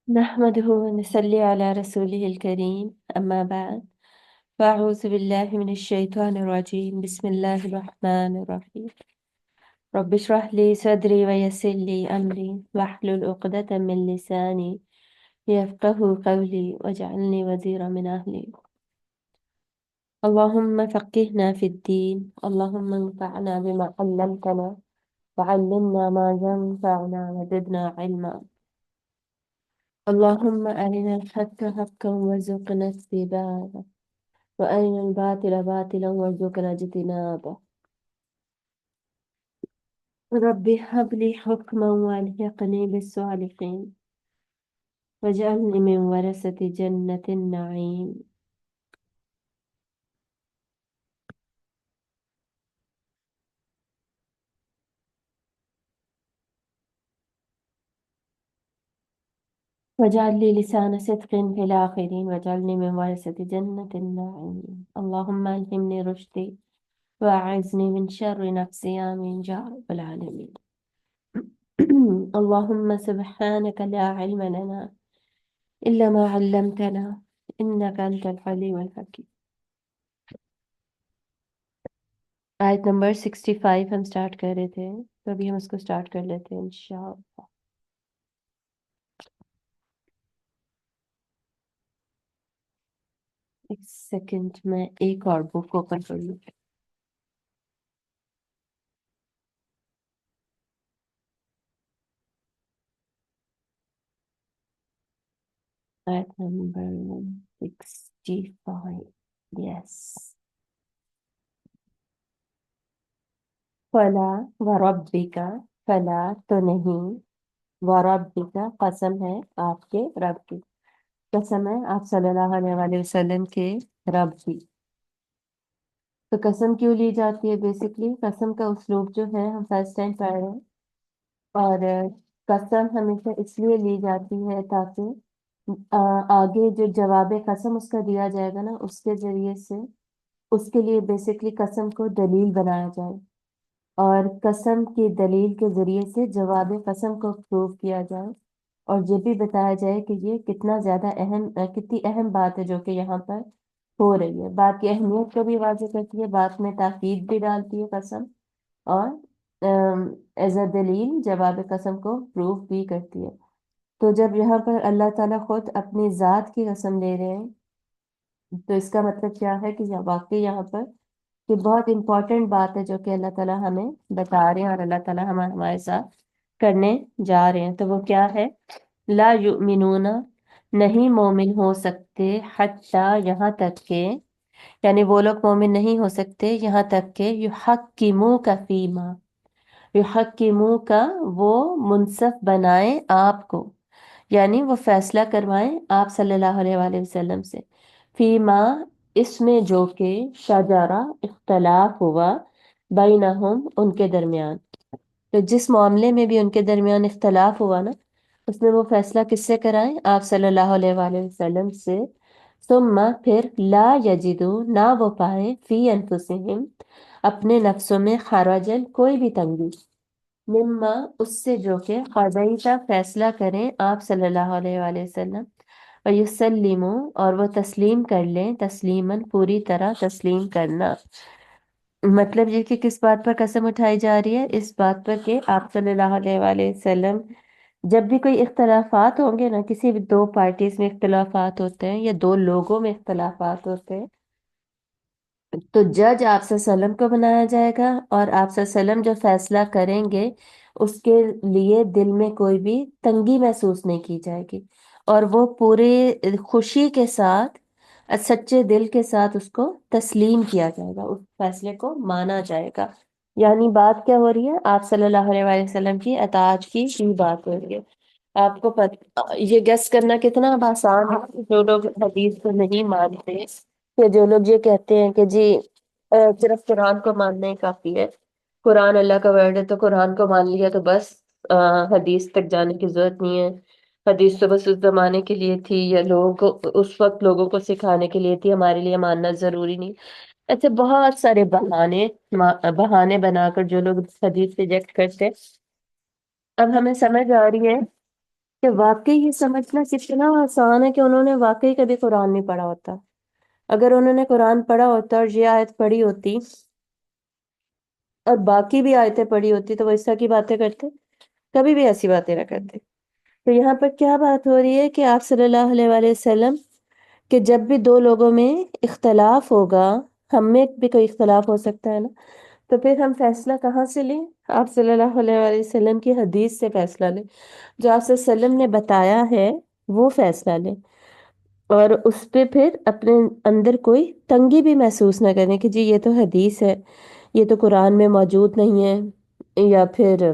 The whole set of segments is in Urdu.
نحمده ونصلي على رسوله الكريم أما بعد فأعوذ بالله من الشيطان الرجيم بسم الله الرحمن الرحيم رب اشرح لي صدري ويسر لي أمري واحلل عقدة من لساني يفقه قولي واجعلني وزيرا من أهلي اللهم فقهنا في الدين اللهم انفعنا بما علمتنا وعلمنا ما ينفعنا وزدنا علما اللهم أرنا الحق حقا وارزقنا اتباعه وأرنا الباطل باطلا وارزقنا اجتنابه رب هب لي حكما والحقني بالصالحين واجعلني من ورثة جنة النعيم واجعل لي لسان صدق في الآخرين واجعلني من ورثة جنة النعيم اللهم ألهمني رشدي وأعذني من شر نفسي آمين يا رب العالمين اللهم سبحانك لا علم لنا إلا ما علمتنا إنك أنت العليم الحكيم آیت نمبر 65 ہم سٹارٹ کر رہے تھے تو ابھی ہم اس کو سٹارٹ کر لیتے ہیں انشاءاللہ. ایک سیکنڈ میں ایک اور بک اوپن کر لوں. آیت نمبر 65 یس. فلا وربک فلا تو نہیں وربک قسم ہے آپ کے رب کی قسم ہے آپ صلی اللہ علیہ وآلہ وسلم کے رب کی. تو قسم کیوں لی جاتی ہے؟ بیسکلی قسم کا اسلوب جو ہے ہم فرسٹ ٹائم پڑھ رہے ہیں اور قسم ہمیشہ اس لیے لی جاتی ہے تاکہ آگے جو جواب قسم اس کا دیا جائے گا نا اس کے ذریعے سے اس کے لیے بیسکلی قسم کو دلیل بنایا جائے اور قسم کی دلیل کے ذریعے سے جواب قسم کو پروو کیا جائے اور یہ بھی بتایا جائے کہ یہ کتنا زیادہ کتنی اہم بات ہے جو کہ یہاں پر ہو رہی ہے. بات کی اہمیت کو بھی واضح کرتی ہے، بات میں تاکید بھی ڈالتی ہے قسم اور ایز اے دلیل جواب قسم کو پروف بھی کرتی ہے. تو جب یہاں پر اللہ تعالیٰ خود اپنی ذات کی قسم لے رہے ہیں تو اس کا مطلب کیا ہے کہ واقعی یہاں پر کہ بہت امپورٹنٹ بات ہے جو کہ اللہ تعالیٰ ہمیں بتا رہے ہیں اور اللہ تعالیٰ ہمارے ساتھ کرنے جا رہے ہیں. تو وہ کیا ہے؟ لا یؤمنون نہیں مومن ہو سکتے حتی یہاں تک کہ یعنی وہ لوگ مومن نہیں ہو سکتے یہاں تک کہ یحکموک فیما یحکمو کا وہ منصف بنائیں آپ کو یعنی وہ فیصلہ کروائیں آپ صلی اللہ علیہ وآلہ وسلم سے فیما اس میں جو کہ شجرہ اختلاف ہوا بینہم ان کے درمیان. تو جس معاملے میں بھی ان کے درمیان اختلاف ہوا نا اس میں وہ فیصلہ کس سے کرائیں؟ آپ صلی اللہ علیہ وآلہ وسلم سے. ثم پھر لا یجدو نہ وہ پائے فی انفسہم اپنے نفسوں میں خراجن کوئی بھی تنگی مما اس سے جو کہ قضیتا فیصلہ کریں آپ صلی اللہ علیہ وآلہ وسلم ویسلموا اور وہ تسلیم کر لیں تسلیماً پوری طرح تسلیم کرنا. مطلب یہ کہ کس بات پر قسم اٹھائی جا رہی ہے؟ اس بات پر کہ آپ صلی اللہ علیہ وآلہ وسلم جب بھی کوئی اختلافات ہوں گے نا کسی بھی دو پارٹیز میں اختلافات ہوتے ہیں یا دو لوگوں میں اختلافات ہوتے ہیں تو جج آپ صلی اللہ علیہ وسلم کو بنایا جائے گا اور آپ صلی اللہ علیہ وسلم جو فیصلہ کریں گے اس کے لیے دل میں کوئی بھی تنگی محسوس نہیں کی جائے گی اور وہ پورے خوشی کے ساتھ سچے دل کے ساتھ اس کو تسلیم کیا جائے گا، اس فیصلے کو مانا جائے گا. یعنی بات کیا ہو رہی ہے؟ آپ صلی اللہ علیہ وآلہ وسلم کی اطاعت کی ہی بات ہو رہی ہے. آپ کو یہ گیس کرنا کتنا اب آسان ہے جو لوگ حدیث کو نہیں مانتے کہ جو لوگ یہ کہتے ہیں کہ جی صرف قرآن کو ماننا ہی کافی ہے، قرآن اللہ کا ورڈ ہے تو قرآن کو مان لیا تو بس حدیث تک جانے کی ضرورت نہیں ہے، حدیث تو بس اس زمانے کے لیے تھی یا لوگوں کو اس وقت لوگوں کو سکھانے کے لیے تھی، ہمارے لیے ماننا ضروری نہیں. ایسے بہت سارے بہانے بنا کر جو لوگ حدیث ریجیکٹ کرتے. اب ہمیں سمجھ آ رہی ہے کہ واقعی یہ سمجھنا کتنا آسان ہے کہ انہوں نے واقعی کبھی قرآن نہیں پڑھا ہوتا۔ اگر انہوں نے قرآن پڑھا ہوتا اور یہ آیت پڑھی ہوتی اور باقی بھی آیتیں پڑھی ہوتی تو وہ اس طرح کی باتیں کرتے؟ کبھی بھی ایسی باتیں نہ کرتے۔ تو یہاں پر کیا بات ہو رہی ہے کہ آپ صلی اللہ علیہ وآلہ وسلم کہ جب بھی دو لوگوں میں اختلاف ہوگا، ہم میں بھی کوئی اختلاف ہو سکتا ہے نا، تو پھر ہم فیصلہ کہاں سے لیں؟ آپ صلی اللہ علیہ وآلہ وسلم کی حدیث سے فیصلہ لیں، جو آپ صلی اللہ علیہ وسلم نے بتایا ہے وہ فیصلہ لیں، اور اس پہ پھر اپنے اندر کوئی تنگی بھی محسوس نہ کریں کہ جی یہ تو حدیث ہے، یہ تو قرآن میں موجود نہیں ہے، یا پھر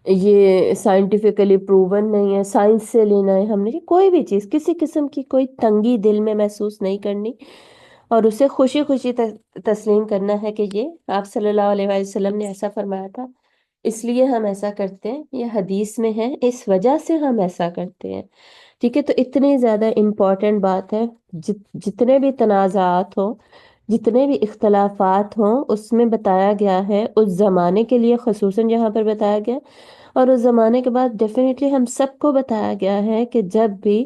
یہ سائنٹیفکلی پروون نہیں ہے، سائنس سے لینا ہے ہم نے، کوئی بھی چیز کسی قسم کی کوئی تنگی دل میں محسوس نہیں کرنی، اور اسے خوشی خوشی تسلیم کرنا ہے کہ یہ آپ صلی اللہ علیہ وآلہ وسلم نے ایسا فرمایا تھا، اس لیے ہم ایسا کرتے ہیں، یہ حدیث میں ہے اس وجہ سے ہم ایسا کرتے ہیں۔ ٹھیک ہے، تو اتنی زیادہ امپورٹنٹ بات ہے، جتنے بھی تنازعات ہوں، جتنے بھی اختلافات ہوں، اس میں بتایا گیا ہے اس زمانے کے لیے خصوصاً جہاں پر بتایا گیا، اور اس زمانے کے بعد ڈیفینیٹلی ہم سب کو بتایا گیا ہے کہ جب بھی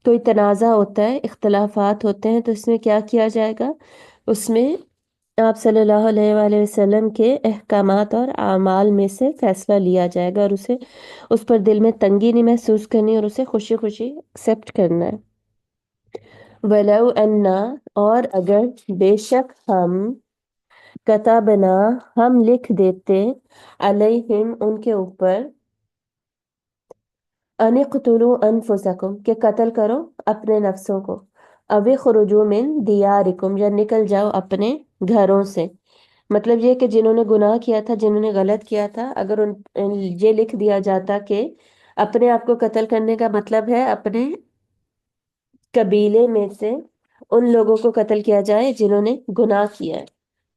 کوئی تنازع ہوتا ہے، اختلافات ہوتے ہیں، تو اس میں کیا کیا جائے گا؟ اس میں آپ صلی اللہ علیہ وآلہ وسلم کے احکامات اور اعمال میں سے فیصلہ لیا جائے گا، اور اسے اس پر دل میں تنگی نہیں محسوس کرنی، اور اسے خوشی خوشی ایکسیپٹ کرنا ہے۔ وَلَوْ أَنَّا، اور اگر بے شک ہم کتابنا، ہم لکھ دیتے علیہم ان کے اوپر، ان اقتلوا انفسکم کہ قتل کرو اپنے نفسوں کو، او اخرجوا من دیارکم یا نکل جاؤ اپنے گھروں سے، مطلب یہ کہ جنہوں نے گناہ کیا تھا، جنہوں نے غلط کیا تھا، اگر یہ لکھ دیا جاتا کہ اپنے آپ کو قتل کرنے کا مطلب ہے اپنے قبیلے میں سے ان لوگوں کو قتل کیا جائے جنہوں نے گناہ کیا ہے،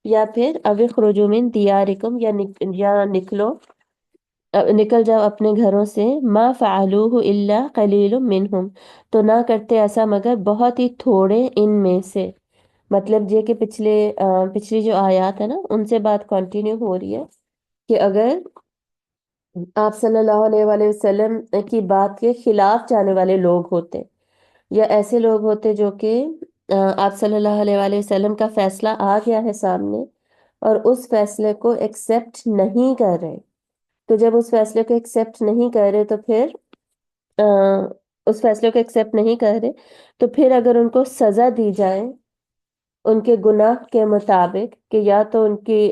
یا پھر او اخرجوا من دیارکم یا نکل جاؤ اپنے گھروں سے، ما فعلوہ الا قلیل منہم تو نہ کرتے ایسا مگر بہت ہی تھوڑے ان میں سے، مطلب یہ کہ پچھلی جو آیات ہے نا ان سے بات کنٹینیو ہو رہی ہے کہ اگر آپ صلی اللہ علیہ وآلہ وسلم کی بات کے خلاف جانے والے لوگ ہوتے، یا ایسے لوگ ہوتے جو کہ آپ صلی اللہ علیہ وآلہ وسلم کا فیصلہ آ گیا ہے سامنے اور اس فیصلے کو ایکسیپٹ نہیں کر رہے، تو جب اس فیصلے کو ایکسیپٹ نہیں کر رہے تو پھر اس فیصلے کو ایکسیپٹ نہیں کر رہے تو پھر اگر ان کو سزا دی جائے ان کے گناہ کے مطابق، کہ یا تو ان کی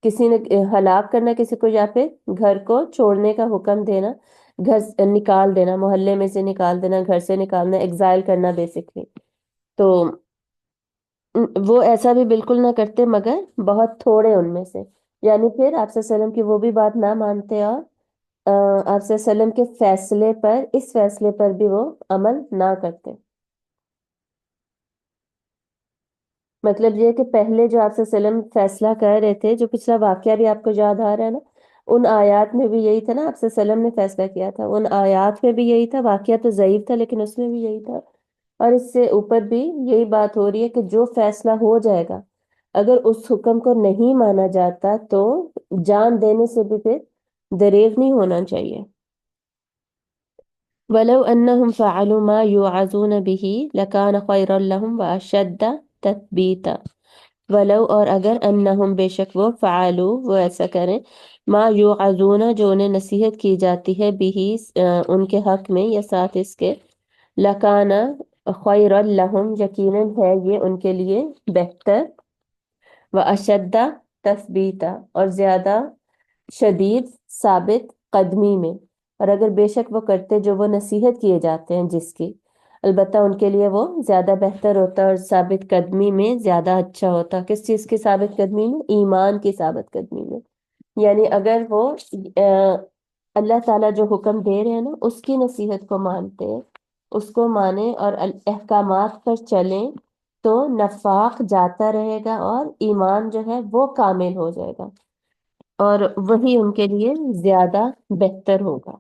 کسی نے ہلاک کرنا کسی کو، یا پھر گھر کو چھوڑنے کا حکم دینا، گھر سے نکال دینا، محلے میں سے نکال دینا، گھر سے نکالنا، ایگزائل کرنا بیسکلی، تو وہ ایسا بھی بالکل نہ کرتے مگر بہت تھوڑے ان میں سے، یعنی پھر آپ صلی اللہ علیہ وسلم کی وہ بھی بات نہ مانتے، اور آپ صلی اللہ علیہ وسلم کے فیصلے پر، اس فیصلے پر بھی وہ عمل نہ کرتے۔ مطلب یہ کہ پہلے جو آپ صلی اللہ علیہ وسلم فیصلہ کر رہے تھے، جو پچھلا واقعہ بھی آپ کو یاد آ رہا ہے نا، ان آیات میں بھی یہی تھا نا، آپ صلی اللہ علیہ وسلم نے فیصلہ کیا تھا، ان آیات میں بھی یہی تھا، واقعہ تو ضعیف تھا لیکن اس میں بھی یہی تھا، اور اس سے اوپر بھی یہی بات ہو رہی ہے کہ جو فیصلہ ہو جائے گا اگر اس حکم کو نہیں مانا جاتا تو جان دینے سے بھی پھر دریغ نہیں ہونا چاہیے۔ وَلَوْ أَنَّهُمْ فَعَلُوا مَا يُوعَظُونَ بِهِ لَكَانَ خَيْرًا لَهُمْ وَأَشَدَّ تَثْبِيتًا، ولو اور اگر انہم بے شک وہ فعلوا وہ ایسا کریں، ما یوعظون جو انہیں نصیحت کی جاتی ہے بھی ان کے حق میں یا ساتھ اس کے، لکانا خیر لہم یقیناً ہے یہ ان کے لیے بہتر، و اشدہ تثبیتا اور زیادہ شدید ثابت قدمی میں، اور اگر بے شک وہ کرتے جو وہ نصیحت کیے جاتے ہیں جس کی، البتہ ان کے لیے وہ زیادہ بہتر ہوتا اور ثابت قدمی میں زیادہ اچھا ہوتا۔ کس چیز کی ثابت قدمی میں؟ ایمان کی ثابت قدمی میں، یعنی اگر وہ اللہ تعالیٰ جو حکم دے رہے ہیں نا اس کی نصیحت کو مانتے، اس کو مانیں اور احکامات پر چلیں تو نفاق جاتا رہے گا اور ایمان جو ہے وہ کامل ہو جائے گا، اور وہی ان کے لیے زیادہ بہتر ہوگا۔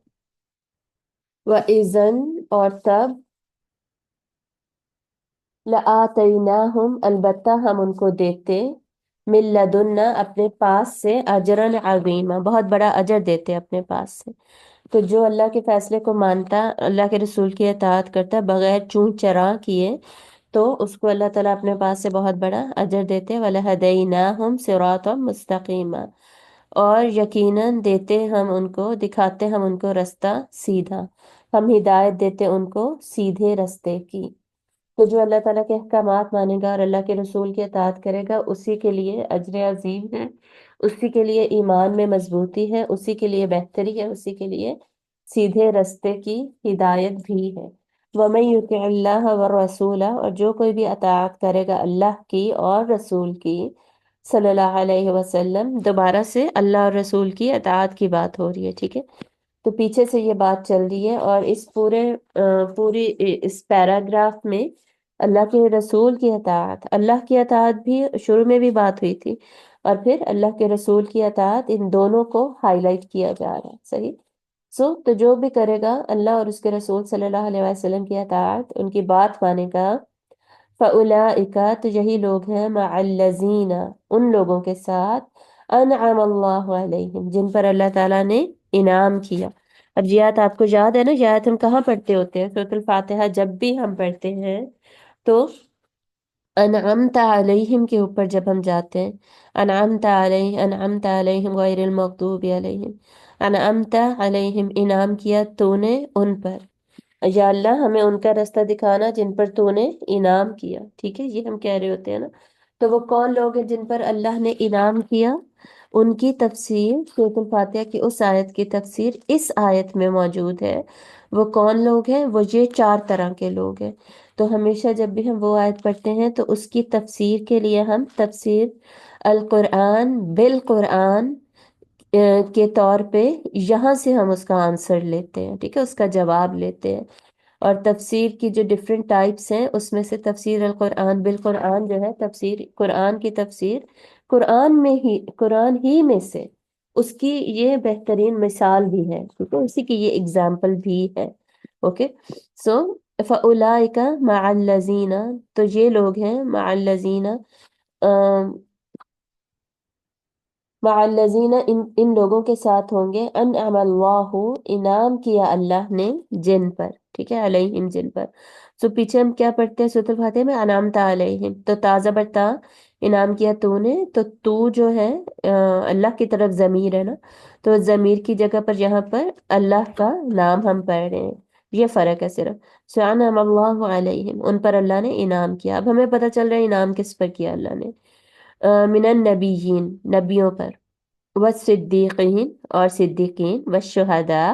وَإِذًا اور تب، لَآتَيْنَاهُمْ البتہ ہم ان کو دیتے، من لدنا اپنے پاس سے، اجرن عظیما بہت بڑا اجر دیتے اپنے پاس سے۔ تو جو اللہ کے فیصلے کو مانتا، اللہ کے رسول کی اطاعت کرتا بغیر چون چرا کیے، تو اس کو اللہ تعالیٰ اپنے پاس سے بہت بڑا اجر دیتے۔ وَلَهَدَيْنَاهُمْ صِرَاطًا مُسْتَقِيمًا، اور یقیناً دیتے ہم ان کو، دکھاتے ہم ان کو رستہ سیدھا، ہم ہدایت دیتے ان کو سیدھے رستے کی۔ تو جو اللہ تعالیٰ کے احکامات مانے گا اور اللہ کے رسول کی اطاعت کرے گا، اسی کے لیے اجر عظیم ہے، اسی کے لیے ایمان میں مضبوطی ہے، اسی کے لیے بہتری ہے، اسی کے لیے سیدھے رستے کی ہدایت بھی ہے۔ وَمَن يُطِعِ اللَّهَ وَالرَّسُولَ، اور جو کوئی بھی اطاعت کرے گا اللہ کی اور رسول کی صلی اللہ علیہ وسلم، دوبارہ سے اللہ اور رسول کی اطاعت کی بات ہو رہی ہے، ٹھیک ہے؟ تو پیچھے سے یہ بات چل رہی ہے، اور اس پوری اس پیراگراف میں اللہ کے رسول کی اطاعت، اللہ کی اطاعت بھی شروع میں بھی بات ہوئی تھی، اور پھر اللہ کے رسول کی اطاعت، ان دونوں کو ہائی لائٹ کیا جا رہا ہے، صحیح؟ تو جو بھی کرے گا اللہ اور اس کے رسول صلی اللہ علیہ وسلم کی اطاعت، ان کی بات مانے گا، فَأُولَئِكَ، تو یہی لوگ ہیں، مع الذین، ان لوگوں کے ساتھ، انعم اللہ علیہم، جن پر اللہ تعالیٰ نے انعام کیا۔ اب یہ آیت آپ کو یاد ہے نا، یہ آیت ہم کہاں پڑھتے ہوتے ہیں؟ سورۃ الفاتحہ جب بھی ہم پڑھتے ہیں تو انعمت علیہم کے اوپر جب ہم جاتے ہیں، انعمت علیہم غیر المغضوب علیہم، انعمت علیہم، انعام کیا تو نے ان پر، یا اللہ ہمیں ان کا راستہ دکھانا جن پر تو نے انعام کیا، ٹھیک ہے؟ یہ ہم کہہ رہے ہوتے ہیں نا۔ تو وہ کون لوگ ہیں جن پر اللہ نے انعام کیا؟ ان کی تفسیر، سورۃ الفاتحہ کی اس آیت کی تفسیر اس آیت میں موجود ہے۔ وہ کون لوگ ہیں؟ وہ یہ 4 طرح کے لوگ ہیں۔ تو ہمیشہ جب بھی ہم وہ آیت پڑھتے ہیں تو اس کی تفسیر کے لیے ہم تفسیر القرآن بالقرآن کے طور پہ یہاں سے ہم اس کا آنسر لیتے ہیں، ٹھیک ہے؟ اس کا جواب لیتے ہیں۔ اور تفسیر کی جو ڈفرینٹ ٹائپس ہیں، اس میں سے تفسیر القرآن بالقرآن جو ہے، تفسیر قرآن کی تفسیر قرآن ہی میں سے اس کی یہ بہترین مثال بھی ہے، ٹھیک ہے؟ اسی کی یہ اگزامپل بھی ہے، اوکے؟ سو فَأُولَئِكَ مَعَ الَّذِينَ، تو یہ لوگ ہیں مع الذین، مع الذین، ان لوگوں کے ساتھ ہوں گے، انعم اللہ، انعام کیا اللہ نے جن پر، ٹھیک ہے؟ علیہم، جن پر۔ سو پیچھے ہم کیا پڑھتے ہیں سورۃ الفاتحہ میں؟ انعمت علیہم، تو تازہ برتا، انعام کیا تو نے، تو جو ہے اللہ کی طرف ضمیر ہے نا، تو ضمیر کی جگہ پر یہاں پر اللہ کا نام ہم پڑھ رہے ہیں، یہ فرق ہے صرف۔ سو انعم اللہ علیہم، ان پر اللہ نے انعام کیا۔ اب ہمیں پتہ چل رہا ہے انعام کس پر کیا اللہ نے، من النبیین، نبیوں پر، والصدیقین، اور صدیقین، والشہداء،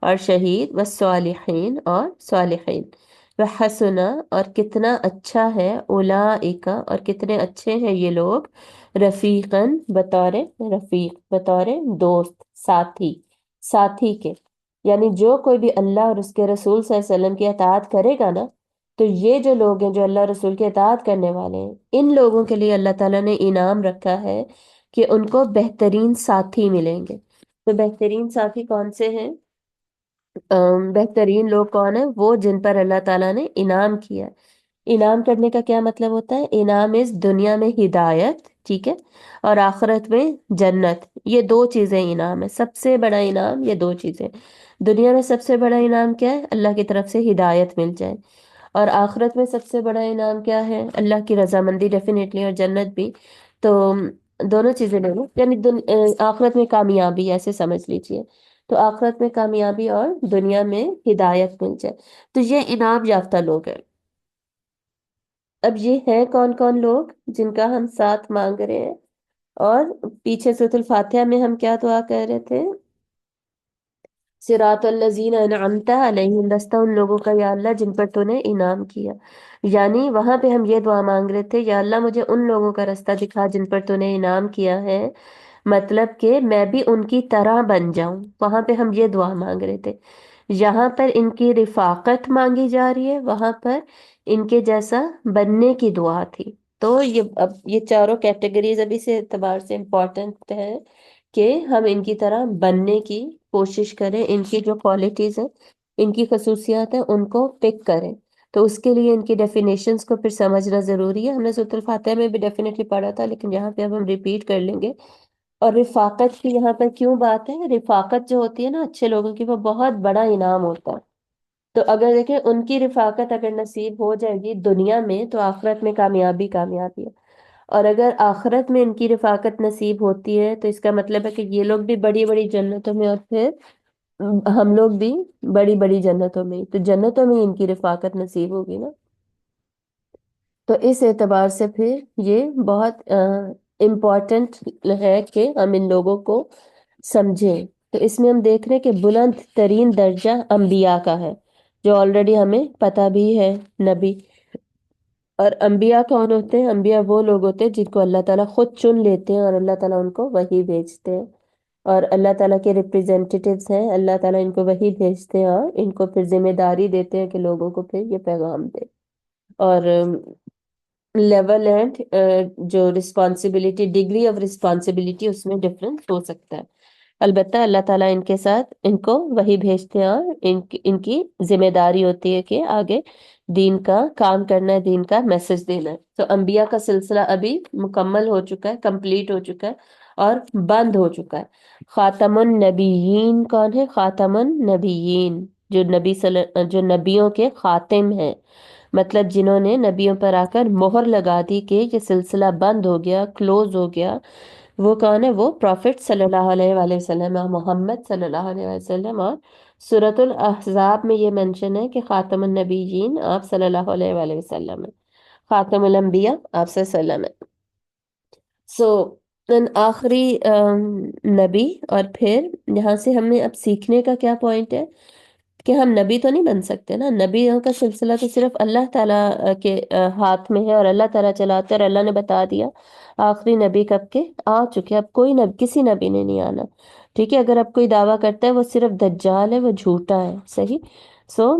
اور شہید، والصالحین، اور صالحین، وحسن، اور کتنا اچھا ہے، اولئک، اور کتنے اچھے ہیں یہ لوگ، رفیقاً، بطور رفیق، بطور دوست، ساتھی کے، یعنی جو کوئی بھی اللہ اور اس کے رسول صلی اللہ علیہ وسلم کی اطاعت کرے گا نا، تو یہ جو لوگ ہیں جو اللہ رسول کی اطاعت کرنے والے ہیں، ان لوگوں کے لیے اللہ تعالیٰ نے انعام رکھا ہے کہ ان کو بہترین ساتھی ملیں گے۔ تو بہترین ساتھی کون سے ہیں؟ بہترین لوگ کون ہیں؟ وہ جن پر اللہ تعالیٰ نے انعام کیا ہے۔ انعام کرنے کا کیا مطلب ہوتا ہے؟ انعام اس دنیا میں ہدایت، ٹھیک ہے، اور آخرت میں جنت، یہ 2 چیزیں انعام ہے، سب سے بڑا انعام یہ 2 چیزیں۔ دنیا میں سب سے بڑا انعام کیا ہے؟ اللہ کی طرف سے ہدایت مل جائے، اور آخرت میں سب سے بڑا انعام کیا ہے؟ اللہ کی رضامندی ڈیفینیٹلی، اور جنت بھی۔ تو دونوں چیزیں لے لو، یعنی آخرت میں کامیابی، ایسے سمجھ لیجئے۔ تو آخرت میں کامیابی اور دنیا میں ہدایت مل جائے، تو یہ انعام یافتہ لوگ ہیں۔ اب یہ ہیں کون کون لوگ جن کا ہم ساتھ مانگ رہے ہیں؟ اور پیچھے سورۃ الفاتحہ میں ہم کیا دعا کر رہے تھے؟ صراط الذین انعمت علیہم، رستہ ان لوگوں کا یا اللہ جن پر تو نے انعام کیا، یعنی وہاں پہ ہم یہ دعا مانگ رہے تھے، یا اللہ مجھے ان لوگوں کا راستہ دکھا جن پر تو نے انعام کیا ہے، مطلب کہ میں بھی ان کی طرح بن جاؤں، وہاں پہ ہم یہ دعا مانگ رہے تھے۔ یہاں پر ان کی رفاقت مانگی جا رہی ہے، وہاں پر ان کے جیسا بننے کی دعا تھی۔ تو اب یہ چاروں کیٹیگریز ابھی سے اعتبار سے امپورٹنٹ ہے کہ ہم ان کی طرح بننے کی کوشش کریں، ان کی جو کوالٹیز ہیں، ان کی خصوصیات ہیں، ان کو پک کریں۔ تو اس کے لیے ان کی ڈیفینیشنز کو پھر سمجھنا ضروری ہے. ہم نے سورۃ الفاتحہ میں بھی ڈیفینیٹلی پڑھا تھا، لیکن یہاں پہ اب ہم ریپیٹ کر لیں گے. اور رفاقت کی یہاں پر کیوں بات ہے؟ رفاقت جو ہوتی ہے نا اچھے لوگوں کی، وہ بہت بڑا انعام ہوتا ہے. تو اگر دیکھیں ان کی رفاقت اگر نصیب ہو جائے گی دنیا میں، تو آخرت میں کامیابی کامیابی ہے. اور اگر آخرت میں ان کی رفاقت نصیب ہوتی ہے تو اس کا مطلب ہے کہ یہ لوگ بھی بڑی بڑی جنتوں میں، اور پھر ہم لوگ بھی بڑی بڑی جنتوں میں. تو جنتوں میں ان کی رفاقت نصیب ہوگی نا. تو اس اعتبار سے پھر یہ بہت امپورٹنٹ ہے کہ ہم ان لوگوں کو سمجھیں. تو اس میں ہم دیکھ رہے ہیں کہ بلند ترین درجہ انبیاء کا ہے، جو آلریڈی ہمیں پتہ بھی ہے. نبی اور انبیاء کون ہوتے ہیں؟ انبیاء وہ لوگ ہوتے ہیں جن کو اللہ تعالیٰ خود چن لیتے ہیں، اور اللہ تعالیٰ ان کو وحی بھیجتے ہیں، اور اللہ تعالیٰ کے ریپریزنٹیٹیوز ہیں. اللہ تعالیٰ ان کو وحی بھیجتے ہیں اور ان کو پھر ذمہ داری دیتے ہیں کہ لوگوں کو پھر یہ پیغام دے. اور لیول اینڈ جو رسپانسبلٹی، ڈگری آف رسپانسبلٹی، اس میں ڈفرنس ہو سکتا ہے. البتہ اللہ تعالیٰ ان کے ساتھ ان کو وہی بھیجتے ہیں، اور ان کی ذمہ داری ہوتی ہے کہ آگے دین کا کام کرنا ہے، دین کا میسج دینا ہے. تو انبیاء کا سلسلہ ابھی مکمل ہو چکا ہے، کمپلیٹ ہو چکا ہے اور بند ہو چکا ہے. خاتم النبیین کون ہے؟ خاتم النبیین جو نبیوں کے خاتم ہیں، مطلب جنہوں نے نبیوں پر آ کر مہر لگا دی کہ یہ سلسلہ بند ہو گیا، کلوز ہو گیا. وہ کون ہے؟ وہ پروفٹ صلی اللہ علیہ وآلہ وسلم، محمد صلی اللہ علیہ وسلم. اور سورۃ الاحزاب میں یہ منشن ہے کہ خاتم النبیین آپ صلی اللہ علیہ وآلہ وسلم ہے، خاتم الانبیاء آپ صلی اللہ علیہ وسلم ہے. سو آخری نبی. اور پھر یہاں سے ہمیں اب سیکھنے کا کیا پوائنٹ ہے کہ ہم نبی تو نہیں بن سکتے نا. نبیوں کا سلسلہ تو صرف اللہ تعالیٰ کے ہاتھ میں ہے، اور اللہ تعالیٰ چلاتے، اور اللہ نے بتا دیا آخری نبی کب کے آ چکے. اب کوئی نبی، کسی نبی نے نہیں آنا. ٹھیک ہے، اگر اب کوئی دعویٰ کرتا ہے وہ صرف دجال ہے، وہ جھوٹا ہے. صحیح. سو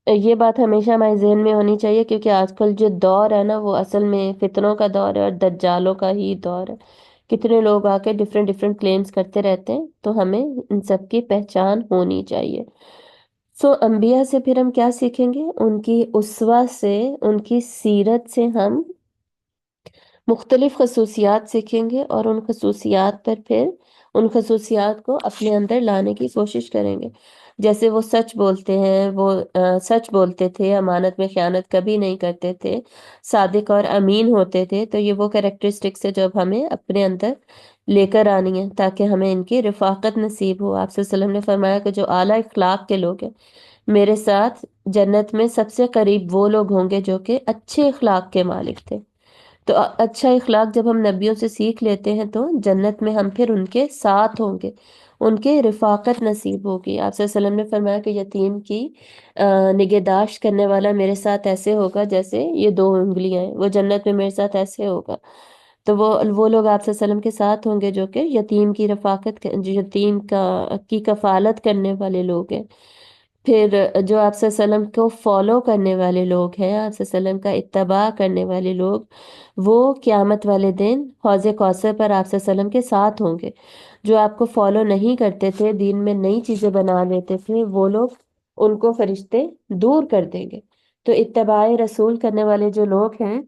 یہ بات ہمیشہ ہمارے ذہن میں ہونی چاہیے، کیونکہ آج کل جو دور ہے نا وہ اصل میں فتنوں کا دور ہے اور دجالوں کا ہی دور ہے. کتنے لوگ آ کے ڈفرینٹ ڈفرینٹ کلیمز کرتے رہتے ہیں، تو ہمیں ان سب کی پہچان ہونی چاہیے. سو انبیاء سے پھر ہم کیا سیکھیں گے؟ ان کی اسوہ سے، ان کی سیرت سے ہم مختلف خصوصیات سیکھیں گے، اور ان خصوصیات پر پھر ان خصوصیات کو اپنے اندر لانے کی کوشش کریں گے. جیسے وہ سچ بولتے ہیں، وہ سچ بولتے تھے، امانت میں خیانت کبھی نہیں کرتے تھے، صادق اور امین ہوتے تھے. تو یہ وہ کریکٹرسٹکس ہے جو اب ہمیں اپنے اندر لے کر آنی ہے، تاکہ ہمیں ان کی رفاقت نصیب ہو. آپ صلی اللہ علیہ وسلم نے فرمایا کہ جو اعلیٰ اخلاق کے لوگ ہیں میرے ساتھ جنت میں سب سے قریب وہ لوگ ہوں گے جو کہ اچھے اخلاق کے مالک تھے. تو اچھا اخلاق جب ہم نبیوں سے سیکھ لیتے ہیں تو جنت میں ہم پھر ان کے ساتھ ہوں گے، ان کے رفاقت نصیب ہوگی. آپ صلی اللہ علیہ وسلم نے فرمایا کہ یتیم کی نگہداشت کرنے والا میرے ساتھ ایسے ہوگا جیسے یہ دو انگلیاں ہیں، وہ جنت میں میرے ساتھ ایسے ہوگا. تو وہ لوگ آپ صلی اللہ علیہ وسلم کے ساتھ ہوں گے جو کہ یتیم کی رفاقت، جو یتیم کی کفالت کرنے والے لوگ ہیں. پھر جو آپ صلی اللہ علیہ وسلم کو فالو کرنے والے لوگ ہیں، آپ صلی اللہ علیہ وسلم کا اتباع کرنے والے لوگ، وہ قیامت والے دن حوض کوثر پر آپ صلی اللہ علیہ وسلم کے ساتھ ہوں گے. جو آپ کو فالو نہیں کرتے تھے، دین میں نئی چیزیں بنا لیتے تھے، وہ لوگ، ان کو فرشتے دور کر دیں گے. تو اتباع رسول کرنے والے جو لوگ ہیں،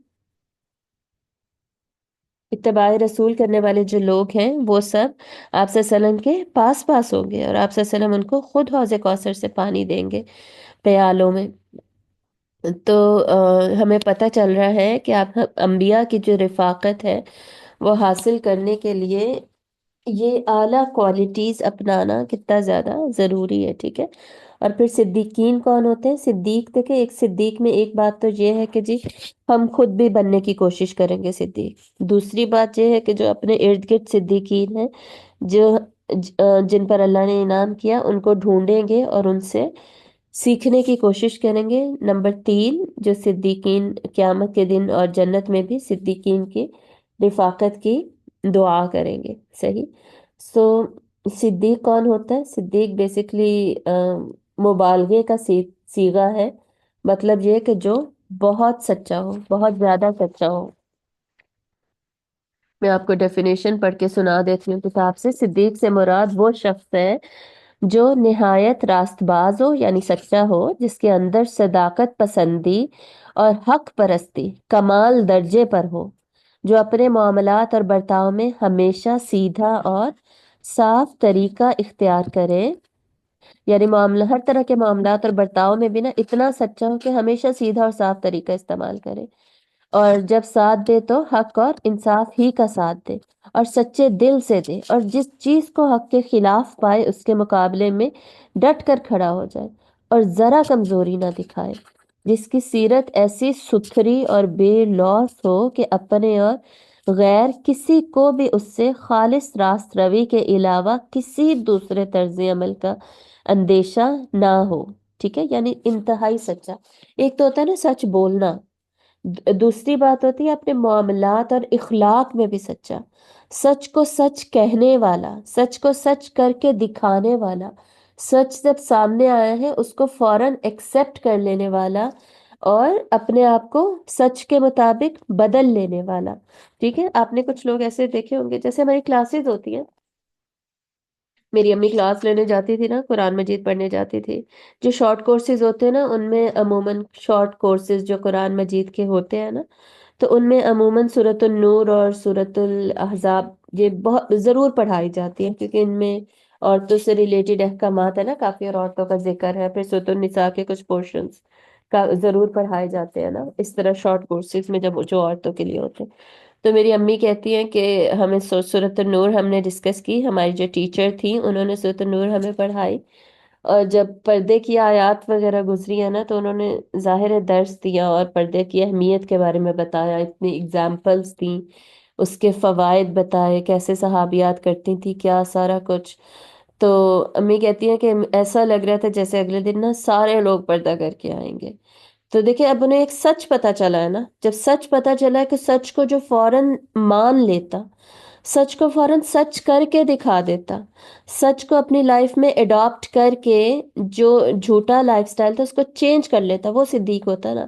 اتباع رسول کرنے والے جو لوگ ہیں، وہ سب آپ صلی اللہ علیہ وسلم کے پاس ہوں گے، اور آپ صلی اللہ علیہ وسلم ان کو خود حوض کوثر سے پانی دیں گے پیالوں میں. تو ہمیں پتہ چل رہا ہے کہ آپ انبیاء کی جو رفاقت ہے وہ حاصل کرنے کے لیے یہ اعلیٰ کوالٹیز اپنانا کتنا زیادہ ضروری ہے. ٹھیک ہے. اور پھر صدیقین کون ہوتے ہیں؟ صدیق، دیکھیں ایک صدیق میں ایک بات تو یہ ہے کہ جی ہم خود بھی بننے کی کوشش کریں گے صدیق. دوسری بات یہ ہے کہ جو اپنے ارد گرد صدیقین ہیں، جو جن پر اللہ نے انعام کیا، ان کو ڈھونڈیں گے اور ان سے سیکھنے کی کوشش کریں گے. نمبر 3، جو صدیقین قیامت کے دن اور جنت میں بھی صدیقین کی رفاقت کی دعا کریں گے. صحیح. سو صدیق کون ہوتا ہے؟ صدیق بیسکلی مبالغے کا صیغہ ہے. مطلب یہ کہ جو بہت سچا ہو، بہت زیادہ سچا ہو. میں آپ کو ڈیفینیشن پڑھ کے سنا دیتی ہوں کتاب سے. صدیق سے مراد وہ شخص ہے جو نہایت راست باز ہو یعنی سچا ہو، جس کے اندر صداقت پسندی اور حق پرستی کمال درجے پر ہو، جو اپنے معاملات اور برتاؤ میں ہمیشہ سیدھا اور صاف طریقہ اختیار کرے، یعنی ہر طرح کے معاملات اور برتاؤ میں بھی نا اتنا سچا ہو کہ ہمیشہ سیدھا اور صاف طریقہ استعمال کرے، اور جب ساتھ دے تو حق اور انصاف ہی کا ساتھ دے اور سچے دل سے دے، اور جس چیز کو حق کے خلاف پائے اس کے مقابلے میں ڈٹ کر کھڑا ہو جائے اور ذرا کمزوری نہ دکھائے، جس کی سیرت ایسی ستھری اور بے لوث ہو کہ اپنے اور غیر کسی کو بھی اس سے خالص راست روی کے علاوہ کسی دوسرے طرز عمل کا اندیشہ نہ ہو۔ ٹھیک ہے، یعنی انتہائی سچا۔ ایک تو ہوتا ہے نا سچ بولنا، دوسری بات ہوتی ہے اپنے معاملات اور اخلاق میں بھی سچا، سچ کو سچ کہنے والا، سچ کو سچ کر کے دکھانے والا، سچ جب سامنے آیا ہے اس کو فوراً ایکسپٹ کر لینے والا، اور اپنے آپ کو سچ کے مطابق بدل لینے والا۔ ٹھیک ہے، آپ نے کچھ لوگ ایسے دیکھے ہوں گے، جیسے ہماری کلاسز ہوتی ہیں، میری امی کلاس لینے جاتی تھی نا، قرآن مجید پڑھنے جاتی تھی، جو شارٹ کورسز ہوتے ہیں نا ان میں عموماً شارٹ کورسز جو قرآن مجید کے ہوتے ہیں نا، تو ان میں عموماً سورۃ النور اور سورۃ الاحزاب یہ بہت ضرور پڑھائی جاتی ہیں، کیونکہ ان میں عورتوں سے ریلیٹڈ احکامات ہے نا کافی، اور عورتوں کا ذکر ہے، پھر سورۃ النساء کے کچھ پورشنز کا ضرور پڑھائے جاتے ہیں نا اس طرح شارٹ کورسز میں، جب جو عورتوں کے لیے ہوتے ہیں۔ تو میری امی کہتی ہیں کہ ہمیں سورۃ النور ہم نے ڈسکس کی، ہماری جو ٹیچر تھیں انہوں نے سورۃ النور ہمیں پڑھائی، اور جب پردے کی آیات وغیرہ گزری ہے نا تو انہوں نے ظاہر درس دیا اور پردے کی اہمیت کے بارے میں بتایا، اتنی اگزامپلس دیں، اس کے فوائد بتائے، کیسے صحابیات کرتی تھی، کیا سارا کچھ۔ تو امی کہتی ہیں کہ ایسا لگ رہا تھا جیسے اگلے دن نا سارے لوگ پردہ کر کے آئیں گے۔ تو دیکھیں اب انہیں ایک سچ پتا چلا ہے نا، جب سچ پتا چلا ہے کہ سچ کو جو فوراً مان لیتا، سچ کو فوراً سچ کر کے دکھا دیتا، سچ کو اپنی لائف میں اڈاپٹ کر کے جو جھوٹا لائف سٹائل تھا اس کو چینج کر لیتا، وہ صدیق ہوتا نا۔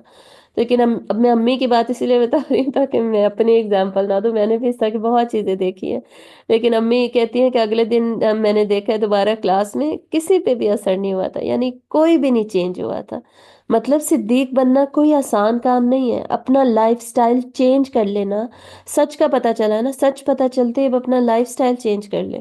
لیکن اب میں امی کی بات اسی لیے بتا رہی ہوں تاکہ میں اپنی اگزامپل نہ دوں، میں نے بھی اس طرح کی بہت چیزیں دیکھی ہیں، لیکن امی کہتی ہیں کہ اگلے دن میں نے دیکھا ہے دوبارہ کلاس میں کسی پہ بھی اثر نہیں ہوا تھا، یعنی کوئی بھی نہیں چینج ہوا تھا۔ مطلب صدیق بننا کوئی آسان کام نہیں ہے، اپنا لائف سٹائل چینج کر لینا، سچ کا پتہ چلا ہے نا، سچ پتہ چلتے ہی اب اپنا لائف سٹائل چینج کر لیں،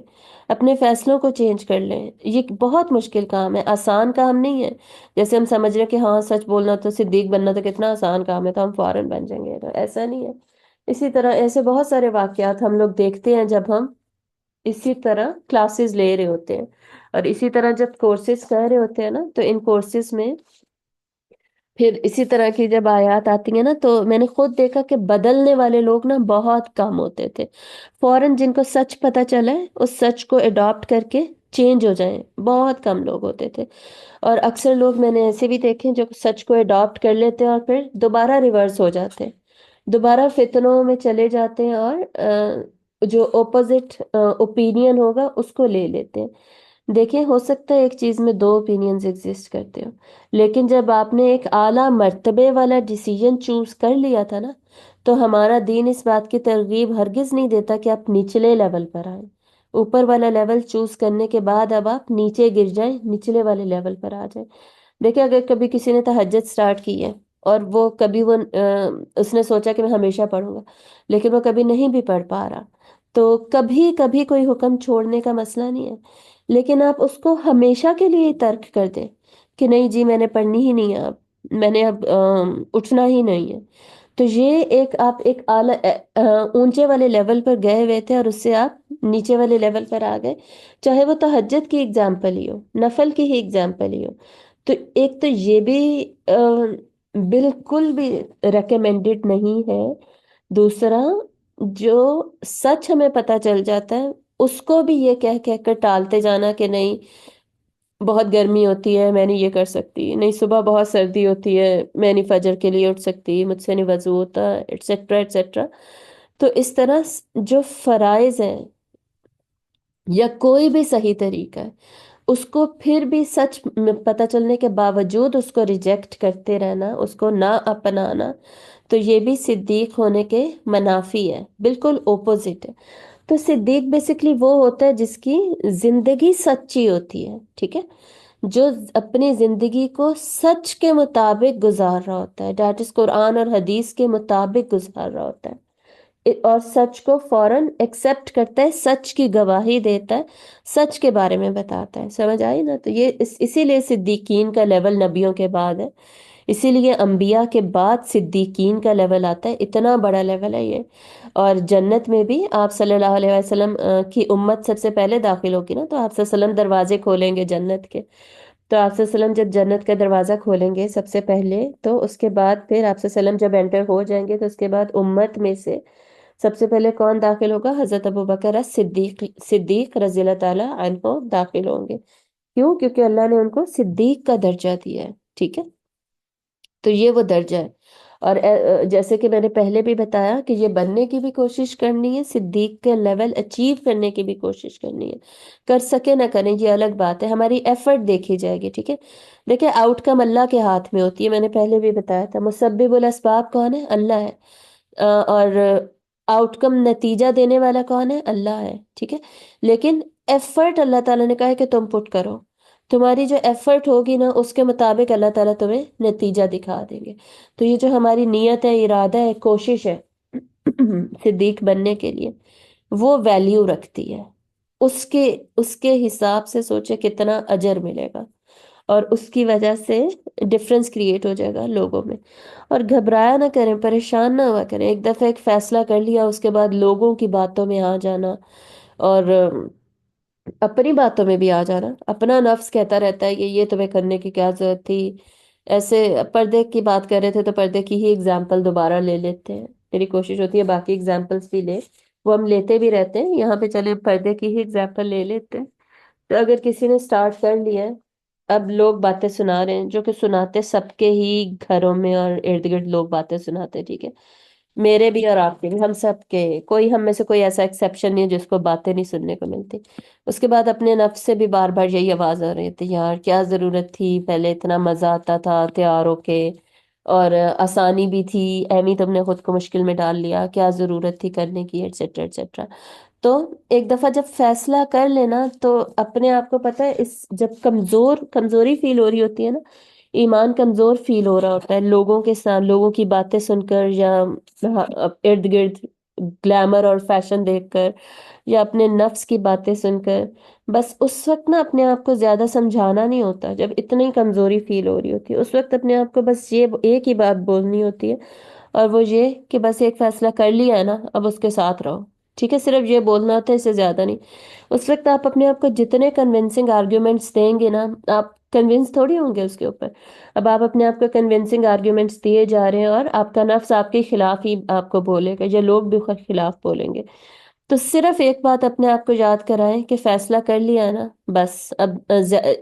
اپنے فیصلوں کو چینج کر لیں، یہ بہت مشکل کام ہے، آسان کام نہیں ہے۔ جیسے ہم سمجھ رہے ہیں کہ ہاں سچ بولنا تو صدیق بننا تو کتنا آسان کام ہے تو ہم فوراً بن جائیں گے، تو ایسا نہیں ہے۔ اسی طرح ایسے بہت سارے واقعات ہم لوگ دیکھتے ہیں جب ہم اسی طرح کلاسز لے رہے ہوتے ہیں، اور اسی طرح جب کورسز کر رہے ہوتے ہیں نا تو ان کورسز میں پھر اسی طرح کی جب آیات آتی ہیں نا تو میں نے خود دیکھا کہ بدلنے والے لوگ نا بہت کم ہوتے تھے، فوراً جن کو سچ پتہ چلا ہے اس سچ کو اڈاپٹ کر کے چینج ہو جائیں، بہت کم لوگ ہوتے تھے۔ اور اکثر لوگ میں نے ایسے بھی دیکھے جو سچ کو اڈاپٹ کر لیتے ہیں اور پھر دوبارہ ریورس ہو جاتے ہیں، دوبارہ فتنوں میں چلے جاتے ہیں، اور جو اپوزٹ اوپینین ہوگا اس کو لے لیتے ہیں۔ دیکھیں ہو سکتا ہے ایک چیز میں دو اوپینینز ایگزسٹ کرتے ہو، لیکن جب آپ نے ایک اعلیٰ مرتبے والا ڈیسیجن چوز کر لیا تھا نا تو ہمارا دین اس بات کی ترغیب ہرگز نہیں دیتا کہ آپ نچلے لیول پر آئیں، اوپر والا لیول چوز کرنے کے بعد اب آپ نیچے گر جائیں، نچلے والے لیول پر آ جائیں۔ دیکھیں اگر کبھی کسی نے تہجد سٹارٹ کی ہے اور وہ کبھی اس نے سوچا کہ میں ہمیشہ پڑھوں گا، لیکن وہ کبھی نہیں بھی پڑھ پا رہا، تو کبھی کبھی کوئی حکم چھوڑنے کا مسئلہ نہیں ہے، لیکن آپ اس کو ہمیشہ کے لیے ترک کر دیں کہ نہیں جی میں نے پڑھنی ہی نہیں ہے، اب میں نے اب اٹھنا ہی نہیں ہے، تو یہ ایک آپ ایک اعلیٰ اونچے والے لیول پر گئے ہوئے تھے اور اس سے آپ نیچے والے لیول پر آ گئے، چاہے وہ تہجد کی اگزامپل ہی ہو، نفل کی ہی اگزامپل ہی ہو۔ تو ایک تو یہ بھی بالکل بھی ریکمینڈڈ نہیں ہے، دوسرا جو سچ ہمیں پتہ چل جاتا ہے اس کو بھی یہ کہہ کر ٹالتے جانا کہ نہیں بہت گرمی ہوتی ہے میں نہیں یہ کر سکتی، نہیں صبح بہت سردی ہوتی ہے میں نہیں فجر کے لیے اٹھ سکتی، مجھ سے نہیں وضو ہوتا، ایٹسیٹرا ایٹسیٹرا۔ تو اس طرح جو فرائض ہیں یا کوئی بھی صحیح طریقہ ہے اس کو پھر بھی سچ پتہ چلنے کے باوجود اس کو ریجیکٹ کرتے رہنا، اس کو نہ اپنانا، تو یہ بھی صدیق ہونے کے منافی ہے، بالکل اوپوزٹ ہے۔ تو صدیق بیسکلی وہ ہوتا ہے جس کی زندگی سچی ہوتی ہے، ٹھیک ہے، جو اپنی زندگی کو سچ کے مطابق گزار رہا ہوتا ہے، دیٹ از قرآن اور حدیث کے مطابق گزار رہا ہوتا ہے، اور سچ کو فوراً ایکسپٹ کرتا ہے، سچ کی گواہی دیتا ہے، سچ کے بارے میں بتاتا ہے. سمجھ آئی نا؟ تو یہ اسی لیے صدیقین کا لیول نبیوں کے بعد ہے، اسی لیے انبیاء کے بعد صدیقین کا لیول آتا ہے. اتنا بڑا لیول ہے یہ. اور جنت میں بھی آپ صلی اللہ علیہ وسلم کی امت سب سے پہلے داخل ہوگی نا، تو آپ صلی اللہ علیہ وسلم دروازے کھولیں گے جنت کے. تو آپ صلی اللہ علیہ وسلم جب جنت کا دروازہ کھولیں گے سب سے پہلے، تو اس کے بعد پھر آپ صلی اللہ علیہ وسلم جب انٹر ہو جائیں گے، تو اس کے بعد امت میں سے سب سے پہلے کون داخل ہوگا؟ حضرت ابوبکر صدیق رضی اللہ تعالیٰ عنہ داخل ہوں گے. کیوں؟ کیونکہ اللہ نے ان کو صدیق کا درجہ دیا ہے، ٹھیک ہے. تو یہ وہ درجہ ہے. اور جیسے کہ میں نے پہلے بھی بتایا کہ یہ بننے کی بھی کوشش کرنی ہے، صدیق کے لیول اچیو کرنے کی بھی کوشش کرنی ہے. کر سکے نہ کریں یہ الگ بات ہے، ہماری ایفرٹ دیکھی جائے گی، ٹھیک ہے. دیکھیں آؤٹ کم اللہ کے ہاتھ میں ہوتی ہے، میں نے پہلے بھی بتایا تھا. مسبب الاسباب کون ہے؟ اللہ ہے. اور آؤٹ کم نتیجہ دینے والا کون ہے؟ اللہ ہے، ٹھیک ہے. لیکن ایفرٹ اللہ تعالیٰ نے کہا ہے کہ تم پٹ کرو. تمہاری جو ایفرٹ ہوگی نا اس کے مطابق اللہ تعالیٰ تمہیں نتیجہ دکھا دیں گے. تو یہ جو ہماری نیت ہے، ارادہ ہے، کوشش ہے صدیق بننے کے لیے، وہ ویلیو رکھتی ہے. اس کے حساب سے سوچے کتنا اجر ملے گا، اور اس کی وجہ سے ڈفرنس کریٹ ہو جائے گا لوگوں میں. اور گھبرایا نہ کریں، پریشان نہ ہوا کریں. ایک دفعہ ایک فیصلہ کر لیا، اس کے بعد لوگوں کی باتوں میں آ جانا اور اپنی باتوں میں بھی آ جانا. اپنا نفس کہتا رہتا ہے کہ یہ تمہیں کرنے کی کیا ضرورت تھی. ایسے پردے کی بات کر رہے تھے تو پردے کی ہی اگزامپل دوبارہ لے لیتے ہیں. میری کوشش ہوتی ہے باقی اگزامپلس بھی لے، وہ ہم لیتے بھی رہتے ہیں، یہاں پہ چلے پردے کی ہی اگزامپل لے لیتے ہیں. تو اگر کسی نے سٹارٹ کر لیا ہے، اب لوگ باتیں سنا رہے ہیں، جو کہ سناتے سب کے ہی گھروں میں اور ارد گرد لوگ باتیں سناتے ہیں، ٹھیک ہے. میرے بھی اور آپ کے بھی، ہم سب کے، کوئی ہم میں سے کوئی ایسا ایکسیپشن نہیں ہے جس کو باتیں نہیں سننے کو ملتی. اس کے بعد اپنے نفس سے بھی بار بار یہی آواز آ رہی تھی، یار کیا ضرورت تھی، پہلے اتنا مزہ آتا تھا تیار ہو کے، اور آسانی بھی تھی، اہمی تم نے خود کو مشکل میں ڈال لیا، کیا ضرورت تھی کرنے کی، ایٹسیٹرا ایٹسیٹرا. تو ایک دفعہ جب فیصلہ کر لینا تو اپنے آپ کو پتہ ہے، جب کمزوری فیل ہو رہی ہوتی ہے نا، ایمان کمزور فیل ہو رہا ہوتا ہے لوگوں کے ساتھ، لوگوں کی باتیں سن کر، یا ارد گرد گلیمر اور فیشن دیکھ کر، یا اپنے نفس کی باتیں سن کر، بس اس وقت نا اپنے آپ کو زیادہ سمجھانا نہیں ہوتا. جب اتنی کمزوری فیل ہو رہی ہوتی ہے اس وقت اپنے آپ کو بس یہ ایک ہی بات بولنی ہوتی ہے، اور وہ یہ کہ بس ایک فیصلہ کر لیا ہے نا، اب اس کے ساتھ رہو، ٹھیک ہے. صرف یہ بولنا ہوتا ہے، اس سے زیادہ نہیں. اس وقت آپ اپنے آپ کو جتنے کنونسنگ آرگیومنٹس دیں گے نا، آپ کنونس تھوڑی ہوں گے اس کے اوپر. اب آپ اپنے آپ کو کنونسنگ آرگیومنٹس دیے جا رہے ہیں، اور آپ کا نفس آپ کے خلاف ہی آپ کو بولے گا، یا لوگ بھی خلاف بولیں گے. تو صرف ایک بات اپنے آپ کو یاد کرائیں کہ فیصلہ کر لیا ہے نا، بس اب